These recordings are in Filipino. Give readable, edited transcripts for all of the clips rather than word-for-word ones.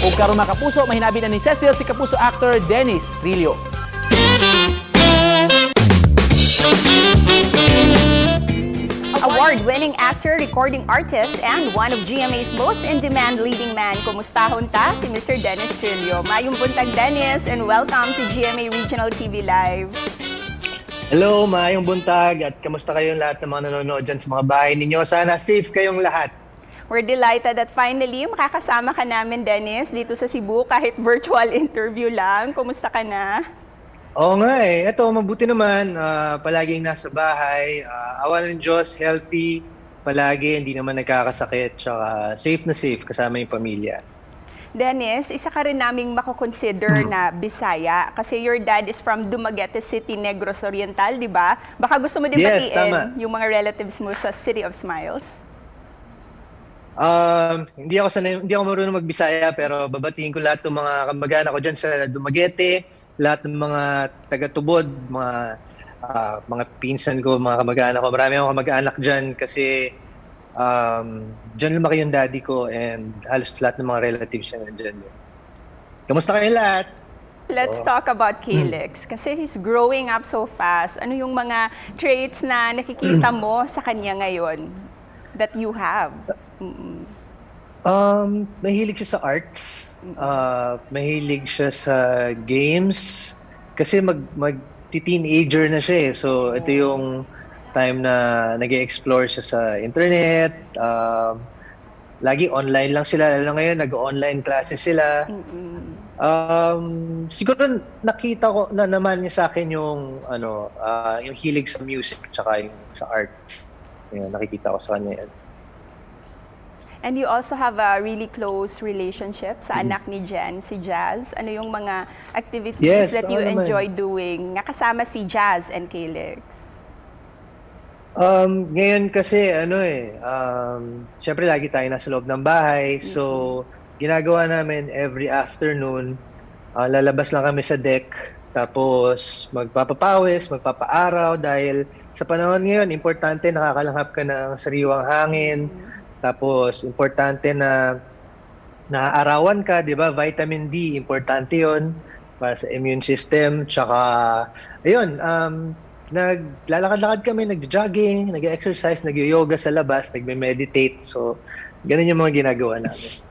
Ug karon mga kapuso, mahinabi na ni Cecil si kapuso actor Dennis Trillo. Award-winning actor, recording artist, and one of GMA's most in-demand leading man. Kumustahon ta si Mr. Dennis Trillo. Mayong buntag, Dennis, and welcome to GMA Regional TV Live. Hello, maayong buntag at kamusta kayong lahat ng mga nanonood dyan sa mga bahay ninyo? Sana safe kayong lahat. We're delighted that finally makakasama ka namin, Dennis, dito sa Cebu kahit virtual interview lang. Kumusta ka na? Oo nga eh. Ito, mabuti naman. Palaging nasa bahay. Awa ng Diyos, healthy. Palagi, hindi naman nagkakasakit. Tsaka safe na safe kasama yung pamilya. Dennis, isa ka rin naming makukonsider na Bisaya kasi your dad is from Dumaguete City, Negros Oriental, di ba? Baka gusto mo din Yes, batiin tama. yung mga relatives mo sa City of Smiles? Hindi ako marunong magbisaya pero babatiin ko lahat ng mga kamag-anak ko dyan sa Dumaguete, lahat ng mga taga-Tubod, mga pinsan ko, mga kamag-anak ko. Marami akong kamag-anak dyan kasi dyan lumaki yung daddy ko and halos lahat ng mga relatives niya nandyan. Kamusta kayong lahat? Let's talk about Calix kasi he's growing up so fast. Ano yung mga traits na nakikita mo sa kanya ngayon that you have? Mahilig siya sa arts. Mahilig siya sa games. Kasi mag-teenager na siya eh. So, ito yung time na nag-explore siya sa internet. Lagi online lang sila. Lalo ngayon, nag-online classes sila. Siguro nakita ko na naman niya sa akin yung, yung hilig sa music tsaka yung sa arts. Yun, nakikita ko sa kanya yan. And you also have a really close relationship sa anak ni Jen, si Jazz. Ano yung mga activities that you enjoy doing nga kasama si Jazz and Calix? Ngayon kasi syempre lagi tayo nasa loob ng bahay. So, ginagawa namin every afternoon, lalabas lang kami sa deck, tapos magpapapawis, magpapaaraw dahil sa panahon ngayon, importante nakakalanghap ka ng sariwang hangin. Tapos, importante na naaarawan ka, di ba? Vitamin D, importante yon para sa immune system. Tsaka, ayun, naglalakad-lakad kami, nag-jogging, nag-exercise, nag-yoga sa labas, nagme-meditate. So, ganun yung mga ginagawa namin.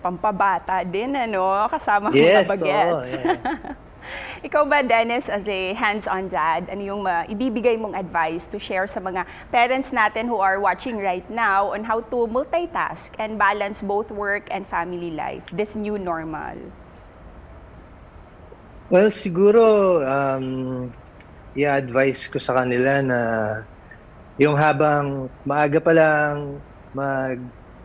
Pampabata din, kasama Yes, mga bagets. yeah. Ikaw ba, Dennis, as a hands-on dad, ano yung ibibigay mong advice to share sa mga parents natin who are watching right now on how to multitask and balance both work and family life, this new normal? Well, siguro, i-advise ko sa kanila na yung habang maaga pa lang,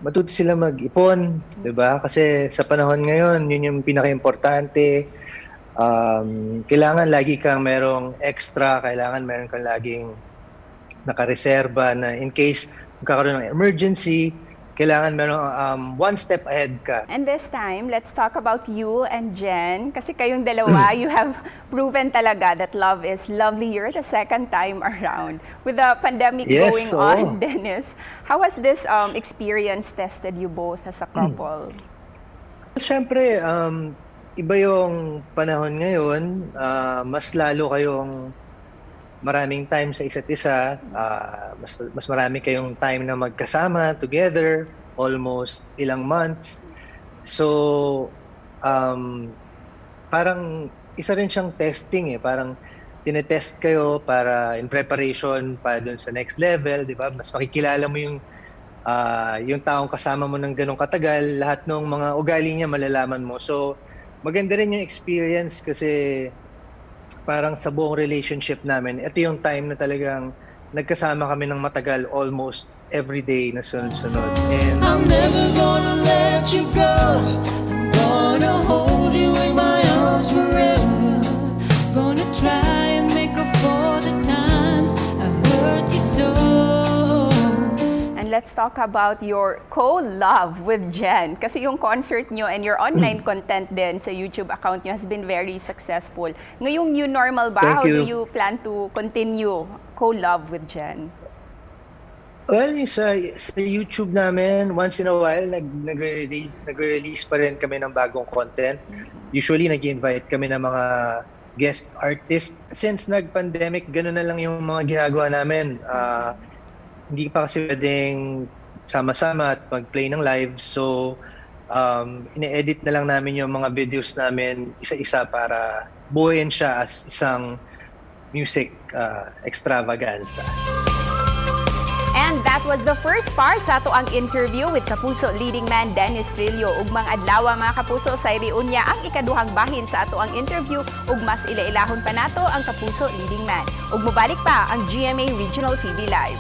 matuto sila mag-ipon, di ba? Kasi sa panahon ngayon, yun yung pinaka-importante. Kailangan lagi kang merong extra, kailangan meron kang laging nakareserba na in case magkakaroon ng emergency, kailangan merong one step ahead ka. And this time, let's talk about you and Jen. Kasi kayong dalawa, you have proven talaga that love is lovelier the second time around. With the pandemic going on, Dennis, how has this experience tested you both as a couple? Siyempre, iba yung panahon ngayon, mas lalo kayong maraming time sa isa't isa, mas marami kayong time na magkasama together, almost ilang months. So, parang isa rin siyang testing parang tinetest kayo para in preparation para dun sa next level, di ba? Mas makikilala mo yung taong kasama mo ng ganong katagal, lahat ng mga ugali niya malalaman mo. So, maganda rin yung experience kasi parang sa buong relationship namin, ito yung time na talagang nagkasama kami ng matagal almost every day na sunod-sunod. And I'm never gonna let you go. I'm gonna hold you in my arms forever. Gonna try and make up for the times I hurt you so. And let's talk about your co-love with Jen. Kasi yung concert nyo and your online content din sa YouTube account nyo has been very successful. Ngayong new normal ba? How do you plan to continue co-love with Jen? Well, yung sa YouTube namin, once in a while, nagre-release pa rin kami ng bagong content. Usually, nag-invite kami ng mga guest artist. Since nag-pandemic, gano'n na lang yung mga ginagawa namin. Hindi pa kasi pwedeng sama-sama at mag-play ng live. So, ine-edit na lang namin yung mga videos namin isa-isa para buuin siya as isang music extravaganza. And that was the first part sa ato ang interview with Kapuso leading man Dennis Trillo. Ugmang adlaw mga Kapuso sa reunion ang ikaduhang bahin sa ato ang interview ug mas ilailahon pa nato ang Kapuso leading man. Ug mobalik pa ang GMA Regional TV Live.